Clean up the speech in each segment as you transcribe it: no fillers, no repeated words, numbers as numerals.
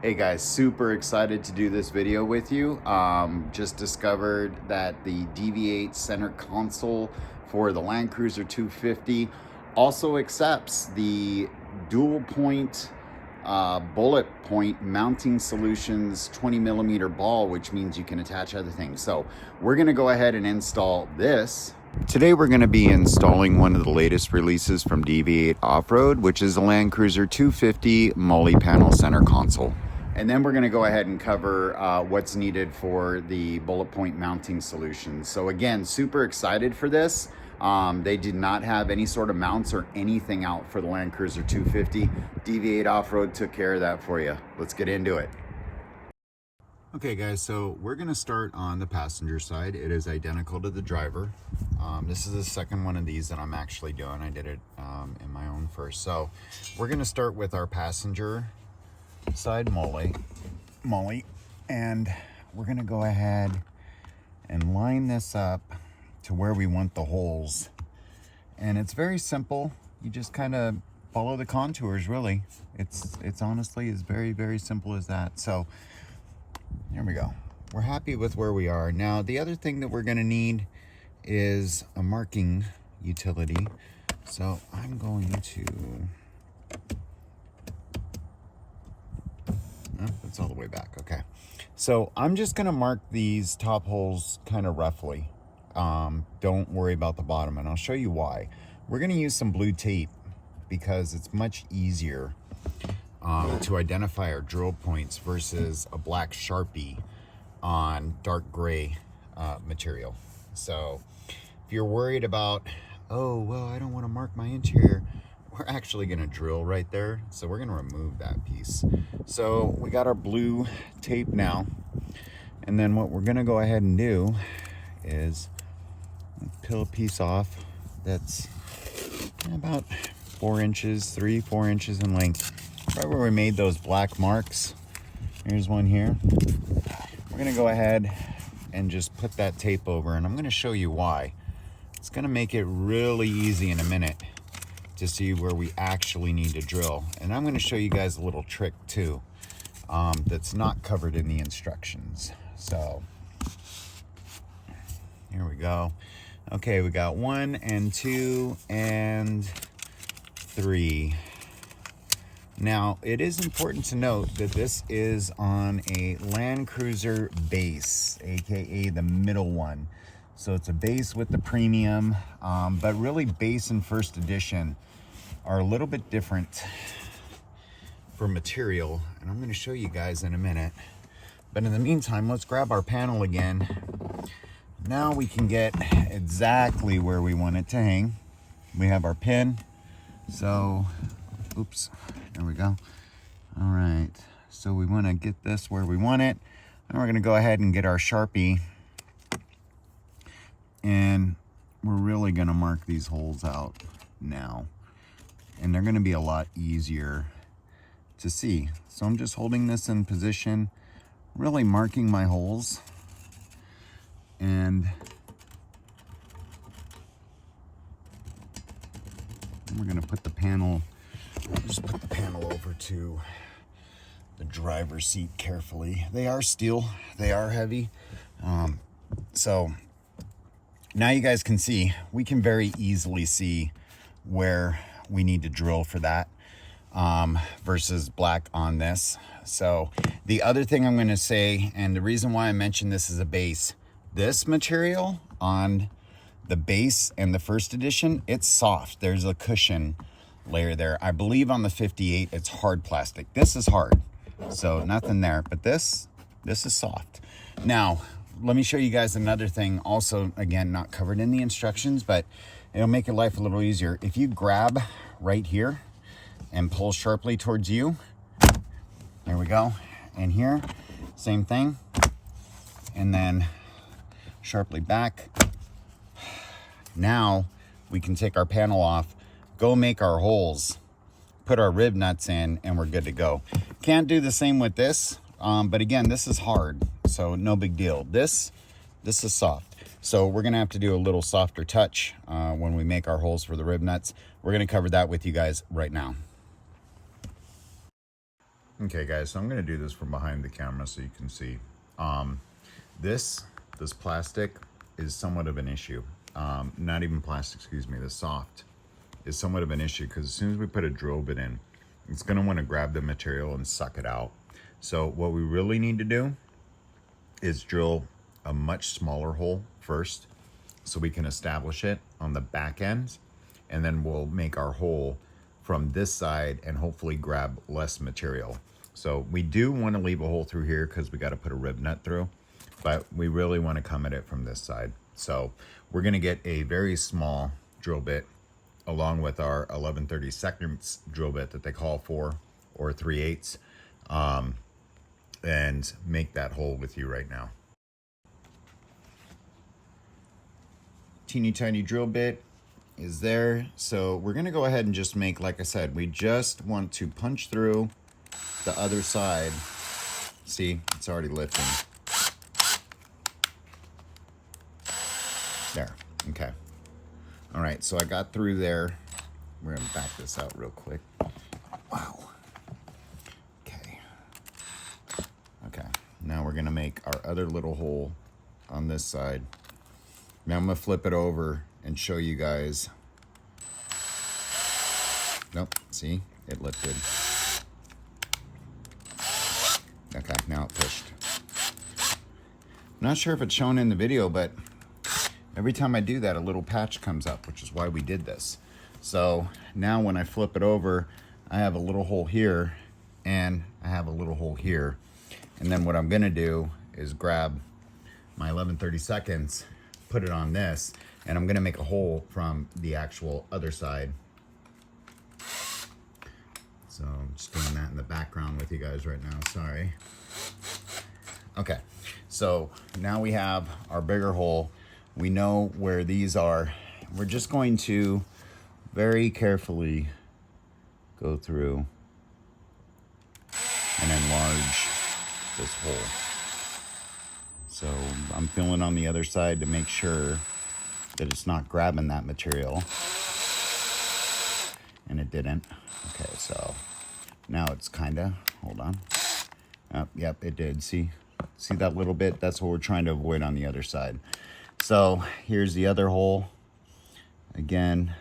Hey guys, super excited to do this video with you. Just discovered that the DV8 Center Console for the Landcruiser 250 also accepts the dual point Bulletpoint Mounting Solutions 20mm ball, which means you can attach other things. So we're gonna go ahead and install this. Today we're going to be installing one of the latest releases from DV8 Off-Road, which is the Landcruiser 250 Molle Panel Center Console. And then we're going to go ahead and cover what's needed for the Bulletpoint Mounting Solutions. So again, super excited for this. They did not have any sort of mounts or anything out for the Landcruiser 250. DV8 Off-Road took care of that for you. Let's get into it. Okay guys, so we're gonna start on the passenger side. It is identical to the driver. This is the second one of these that I'm actually doing. I did it in my own first. So we're gonna start with our passenger side molle, and we're gonna go ahead and line this up to where we want the holes. And it's very simple. You just kind of follow the contours, really. It's honestly as very simple as that. So there we go. We're happy with where we are. Now, the other thing that we're gonna need is a marking utility. So I'm going to, oh, that's all the way back, okay. So I'm just gonna mark these top holes kind of roughly. Don't worry about the bottom, and I'll show you why. We're gonna use some blue tape because it's much easier to identify our drill points versus a black Sharpie on dark gray material. So if you're worried about, oh, well, I don't want to mark my interior, we're actually going to drill right there. So we're going to remove that piece. So we got our blue tape now. And then what we're going to go ahead and do is peel a piece off that's about 4 inches, 3-4 inches in length. Right where we made those black marks. Here's one here. We're gonna go ahead and just put that tape over, and I'm gonna show you why. It's gonna make it really easy in a minute to see where we actually need to drill. And I'm gonna show you guys a little trick too that's not covered in the instructions. So here we go. Okay, we got 1 and 2 and 3. Now, it is important to note that this is on a Landcruiser base, aka the middle one. So it's a base with the premium, but really base and first edition are a little bit different for material, and I'm going to show you guys in a minute. But in the meantime, let's grab our panel again. Now we can get exactly where we want it to hang. We have our pin, so oops, there we go. All right, so we want to get this where we want it, and we're going to go ahead and get our Sharpie, and we're really going to mark these holes out now, and they're going to be a lot easier to see. So I'm just holding this in position, really marking my holes, and we're going to put the panel, just put the panel over to the driver's seat carefully. They are steel, they are heavy. So now you guys can see, we can very easily see where we need to drill for that versus black on this. So the other thing I'm going to say, and the reason why I mentioned this is a base, this material on the base and the first edition, it's soft. There's a cushion layer there. I believe on the 58 it's hard plastic. This is hard, so nothing there, but this is soft. Now let me show you guys another thing, also again not covered in the instructions, but it'll make your life a little easier. If you grab right here and pull sharply towards you, there we go, and here same thing, and then sharply back. Now we can take our panel off, go make our holes, put our rib nuts in, and we're good to go. Can't do the same with this, but again, this is hard, so no big deal. This is soft, so we're gonna have to do a little softer touch when we make our holes for the rib nuts. We're gonna cover that with you guys right now. Okay guys, so I'm gonna do this from behind the camera so you can see. This plastic is somewhat of an issue. Not even plastic, excuse me, the soft is somewhat of an issue because as soon as we put a drill bit in, it's gonna wanna grab the material and suck it out. So what we really need to do is drill a much smaller hole first so we can establish it on the back end, and then we'll make our hole from this side and hopefully grab less material. So we do want to leave a hole through here because we got to put a rib nut through, but we really want to come at it from this side. So we're going to get a very small drill bit along with our 11/32 drill bit that they call for, or 3/8, and make that hole with you right now. Teeny tiny drill bit is there. So we're gonna go ahead and just make, like I said, we just want to punch through the other side. See, it's already lifting. There, okay. All right, so I got through there. We're gonna back this out real quick. Wow. Okay. Okay, now we're gonna make our other little hole on this side. Now I'm gonna flip it over and show you guys. Nope, see, it lifted. Okay, now it pushed. I'm not sure if it's shown in the video, but every time I do that, a little patch comes up, which is why we did this. So now when I flip it over, I have a little hole here and I have a little hole here. And then what I'm gonna do is grab my 11/32, put it on this, and I'm gonna make a hole from the actual other side. So I'm just doing that in the background with you guys right now, sorry. Okay, so now we have our bigger hole. We know where these are. We're just going to very carefully go through and enlarge this hole. So I'm feeling on the other side to make sure that it's not grabbing that material. And it didn't. Okay, so now it's kinda, hold on. Yep, it did. See that little bit? That's what we're trying to avoid on the other side. So here's the other hole. Again,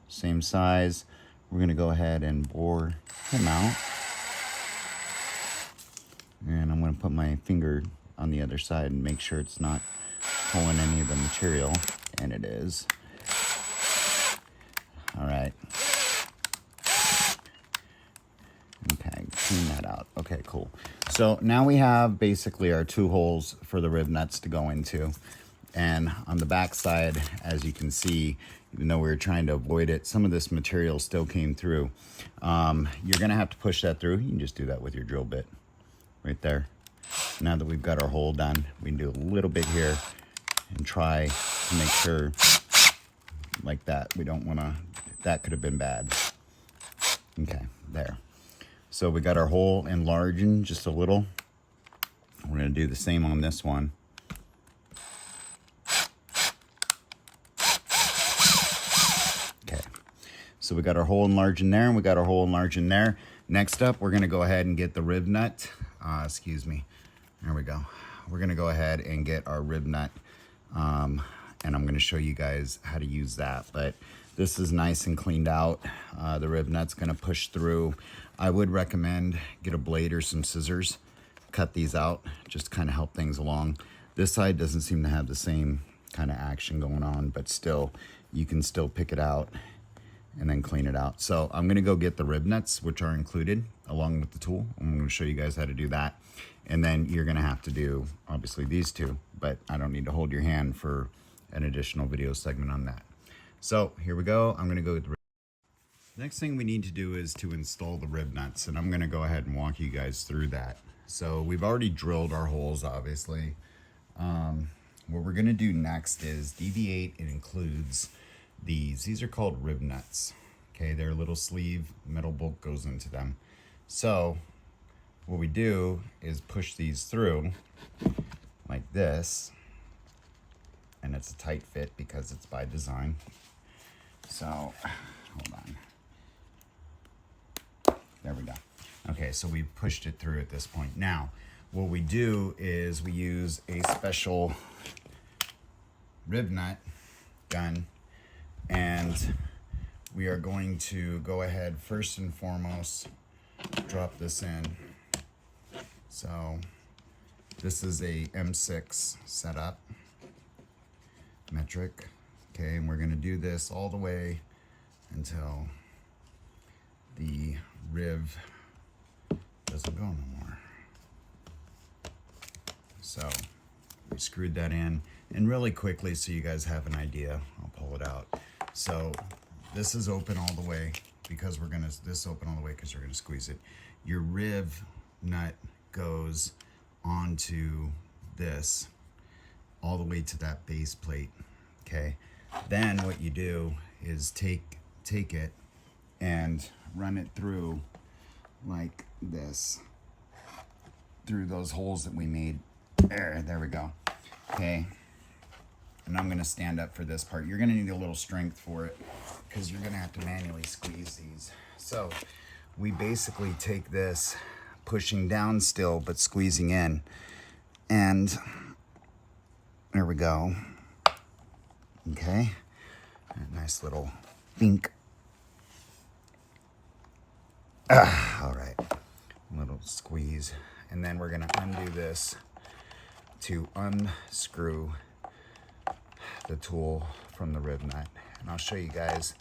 same size. We're gonna go ahead and bore him out. And I'm gonna put my finger on the other side and make sure it's not pulling any of the material, and it is. All right. Okay, clean that out. Okay, cool. So now we have basically our two holes for the rib nuts to go into. And on the back side, as you can see, even though we were trying to avoid it, some of this material still came through. You're gonna have to push that through. You can just do that with your drill bit right there. Now that we've got our hole done, we can do a little bit here and try to make sure like that. We don't wanna, that could have been bad. Okay, there. So we got our hole enlarging just a little. We're gonna do the same on this one. Okay, so we got our hole enlarging there and we got our hole enlarging there. Next up, we're gonna go ahead and get the rib nut. Excuse me, there we go. We're gonna go ahead and get our rib nut, and I'm gonna show you guys how to use that. But this is nice and cleaned out. The rib nut's gonna push through. I would recommend get a blade or some scissors, cut these out, just kind of help things along. This side doesn't seem to have the same kind of action going on, but still, you can still pick it out and then clean it out. So I'm gonna go get the rib nuts, which are included along with the tool. I'm gonna show you guys how to do that. And then you're gonna have to do, obviously, these two, but I don't need to hold your hand for an additional video segment on that. So here we go. I'm gonna go with the next thing we need to do is to install the rib nuts, and I'm gonna go ahead and walk you guys through that. So we've already drilled our holes, obviously. What we're gonna do next is DV8, it includes these. These are called rib nuts. Okay, they're a little sleeve, metal bolt goes into them. So what we do is push these through like this, and it's a tight fit because it's by design. So, hold on. There we go. Okay, so we pushed it through at this point. Now, what we do is we use a special rib nut gun, and we are going to go ahead first and foremost, drop this in. So this is a M6 setup, metric. Okay, and we're gonna do this all the way until the rib doesn't go no more. So we screwed that in, and really quickly so you guys have an idea, I'll pull it out. So this is open all the way because we're gonna, this open all the way because we're gonna squeeze it. Your rib nut goes onto this all the way to that base plate, okay? Then what you do is take it and run it through like this, through those holes that we made. There we go. Okay, and I'm gonna stand up for this part. You're gonna need a little strength for it because you're gonna have to manually squeeze these. So we basically take this, pushing down still, but squeezing in. And there we go. Okay, a nice little bink. All right, little squeeze. And then we're gonna undo this to unscrew the tool from the rib nut. And I'll show you guys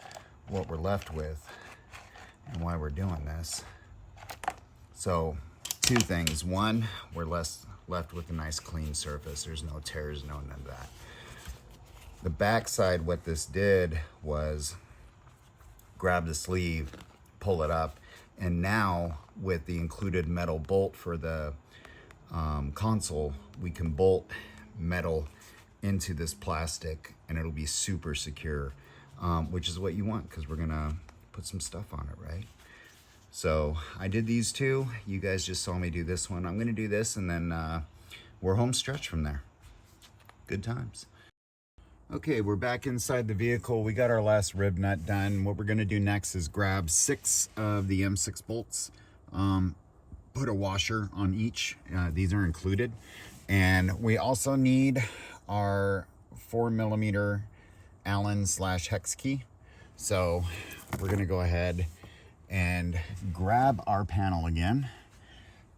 what we're left with and why we're doing this. So, two things. One, we're left with a nice clean surface. There's no tears, no none of that. The back side, what this did was grab the sleeve, pull it up, and now with the included metal bolt for the console, we can bolt metal into this plastic and it'll be super secure, which is what you want because we're gonna put some stuff on it, right? So I did these two. You guys just saw me do this one. I'm gonna do this and then we're home stretch from there. Good times. Okay, we're back inside the vehicle. We got our last rib nut done. What we're gonna do next is grab 6 of the M6 bolts, put a washer on each. These are included. And we also need our 4mm Allen/Hex Key. So we're gonna go ahead and grab our panel again.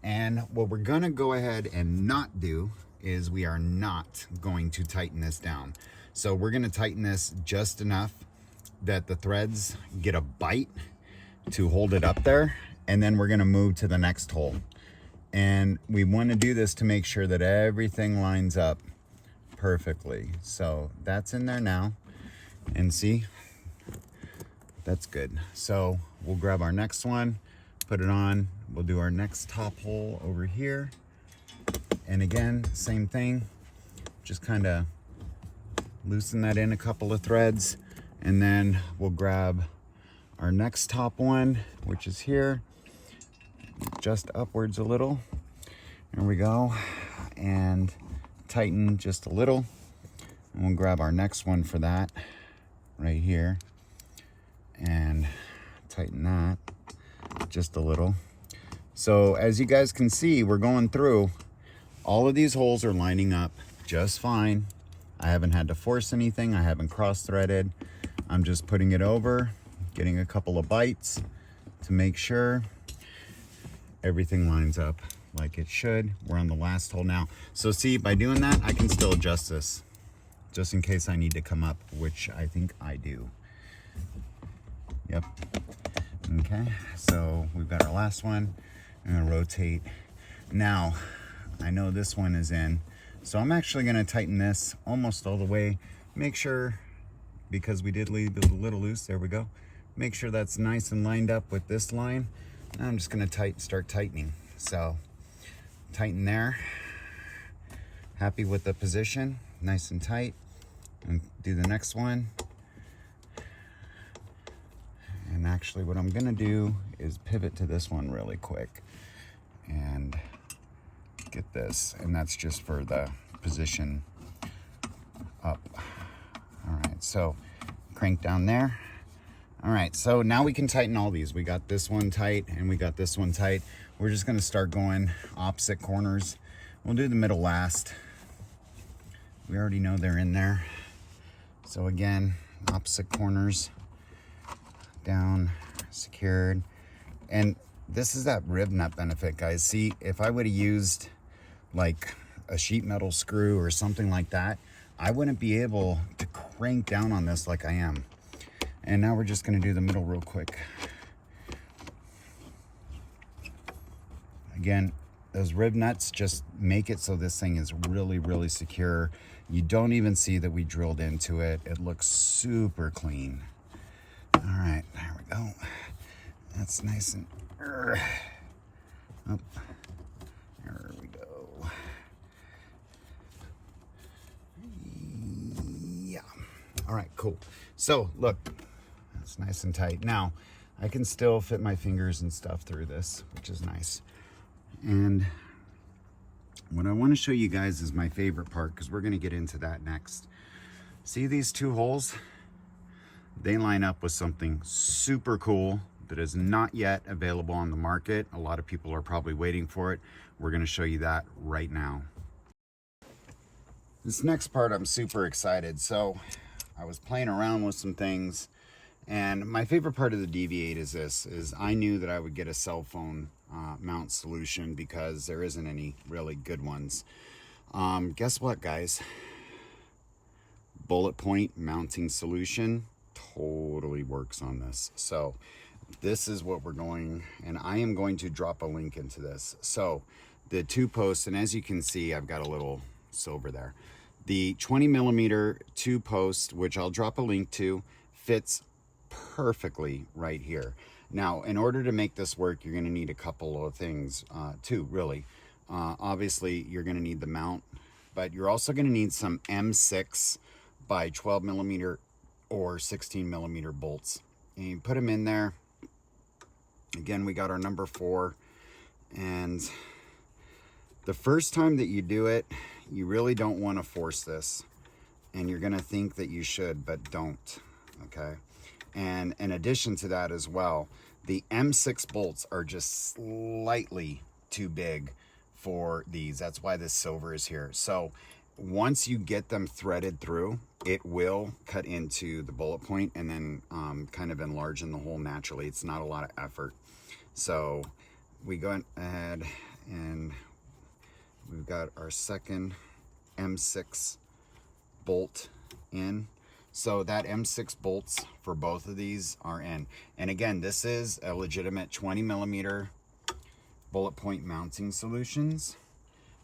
And what we're gonna go ahead and not do is we are not going to tighten this down. So we're gonna tighten this just enough that the threads get a bite to hold it up there, and then we're gonna move to the next hole. And we wanna do this to make sure that everything lines up perfectly. So that's in there now, and see, that's good. So we'll grab our next one, put it on, we'll do our next top hole over here. And again, same thing, just kinda loosen that in a couple of threads, and then we'll grab our next top one, which is here, just upwards a little. There we go. And tighten just a little. And we'll grab our next one for that right here and tighten that just a little. So as you guys can see, we're going through, all of these holes are lining up just fine. I haven't had to force anything. I haven't cross-threaded. I'm just putting it over, getting a couple of bites to make sure everything lines up like it should. We're on the last hole now. So see, by doing that, I can still adjust this just in case I need to come up, which I think I do. Yep. Okay, so we've got our last one. I'm gonna rotate. Now, I know this one is in, so I'm actually gonna tighten this almost all the way. Make sure, because we did leave it a little loose, there we go. Make sure that's nice and lined up with this line. Now I'm just gonna start tightening. So, tighten there. Happy with the position, nice and tight. And do the next one. And actually what I'm gonna do is pivot to this one really quick and get this, and that's just for the position up. All right, so crank down there, All right, so now we can tighten all these. We got this one tight and we got this one tight. We're just gonna start going opposite corners. We'll do the middle last. We already know they're in there. So again, opposite corners, down, secured. And this is that rib nut benefit, guys. See, if I would have used like a sheet metal screw or something like that, I wouldn't be able to crank down on this like I am. And now we're just gonna do the middle real quick. Again, those rib nuts just make it so this thing is really, really secure. You don't even see that we drilled into it. It looks super clean. All right, there we go. That's nice and, oh, there we go. Yeah, all right, cool. So look, that's nice and tight. Now, I can still fit my fingers and stuff through this, which is nice. And what I want to show you guys is my favorite part, because we're going to get into that next. See these two holes? They line up with something super cool that is not yet available on the market. A lot of people are probably waiting for it. We're going to show you that right now. This next part, I'm super excited. So I was playing around with some things, and my favorite part of the DV8 is this, is I knew that I would get a cell phone mount solution because there isn't any really good ones. Guess what, guys? Bulletpoint Mounting Solution totally works on this. So this is what we're going, and I am going to drop a link into this. So the two posts, and as you can see, I've got a little silver there. The 20 millimeter two post, which I'll drop a link to, fits perfectly right here. Now, in order to make this work, you're going to need a couple of things, two really. Obviously, you're going to need the mount, but you're also going to need some M6 by 12 millimeter or 16 millimeter bolts. And you put them in there. Again, we got our number 4. And the first time that you do it, you really don't want to force this. And you're going to think that you should, but don't, okay? And in addition to that as well, the M6 bolts are just slightly too big for these. That's why this silver is here. So once you get them threaded through, it will cut into the bullet point and then kind of enlarge the hole naturally. It's not a lot of effort. So we go ahead and we've got our second M6 bolt in. So that M6 bolts for both of these are in. And again, this is a legitimate 20 millimeter Bulletpoint Mounting Solutions.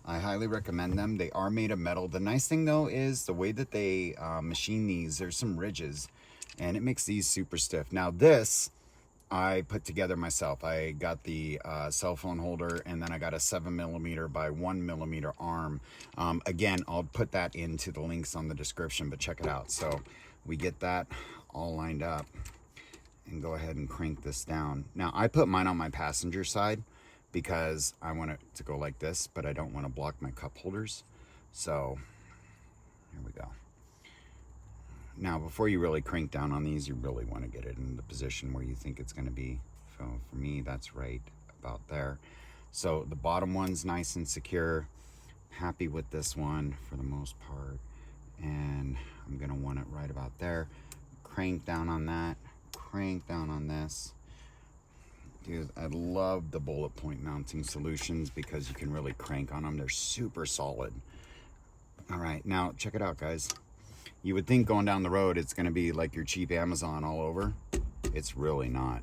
I highly recommend them. They are made of metal. The nice thing though is the way that they machine these, there's some ridges and it makes these super stiff. Now this, I put together myself. I got the cell phone holder, and then I got a 7 millimeter by 1 millimeter arm. Again, I'll put that into the links on the description, but check it out. So we get that all lined up and go ahead and crank this down. Now I put mine on my passenger side because I want it to go like this, but I don't want to block my cup holders. So here we go. Now, before you really crank down on these, you really want to get it in the position where you think it's going to be. So for me, that's right about there. So the bottom one's nice and secure. Happy with this one for the most part. And I'm going to want it right about there. Crank down on that. Crank down on this. Dude, I love the Bulletpoint Mounting Solutions because you can really crank on them. They're super solid. All right, now check it out, guys. You would think going down the road it's going to be like your cheap Amazon all over. It's really not.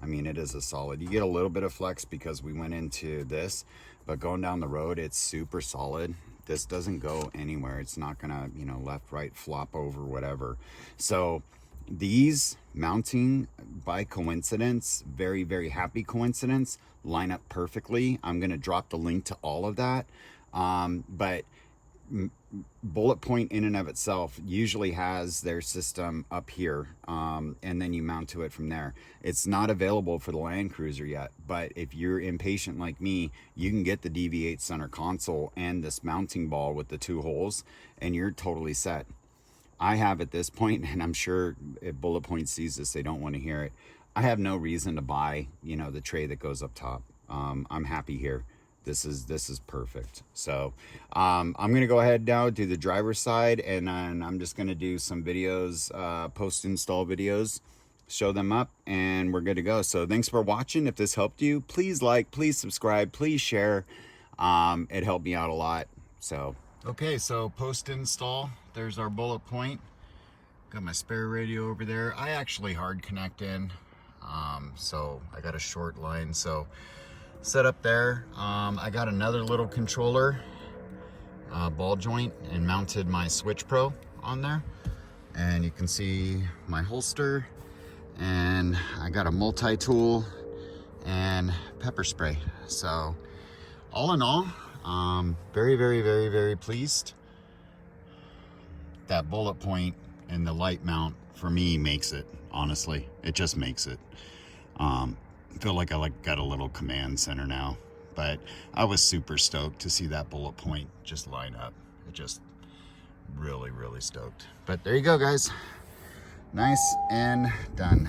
I mean, it is a solid. You get a little bit of flex because we went into this, but going down the road, it's super solid. This doesn't go anywhere. It's not going to, you know, left, right, flop over, whatever. So these mounting, by coincidence, very, very happy coincidence, line up perfectly. I'm going to drop the link to all of that. But Bulletpoint in and of itself usually has their system up here, and then you mount to it from there. It's not available for the Landcruiser yet, but if you're impatient like me, you can get the DV8 center console and this mounting ball with the 2 holes, and you're totally set. I have at this point, and I'm sure if Bulletpoint sees this, they don't want to hear it. I have no reason to buy, you know, the tray that goes up top. I'm happy here. This is perfect. So I'm gonna go ahead now, do the driver's side, and then I'm just gonna do some videos, post-install videos, show them up, and we're good to go. So thanks for watching. If this helped you, please like, please subscribe, please share. It helped me out a lot. So okay, so post-install, there's our Bulletpoint. Got my spare radio over there. I actually hard connect in, so I got a short line, so set up there. I got another little controller, ball joint, and mounted my Switch Pro on there. And you can see my holster, and I got a multi-tool and pepper spray. So all in all, very, very, very, very pleased. That Bulletpoint and the light mount for me makes it, honestly. It just makes it. I feel like I got a little command center now, but I was super stoked to see that Bulletpoint just line up. It just really, really stoked. But there you go, guys. Nice and done.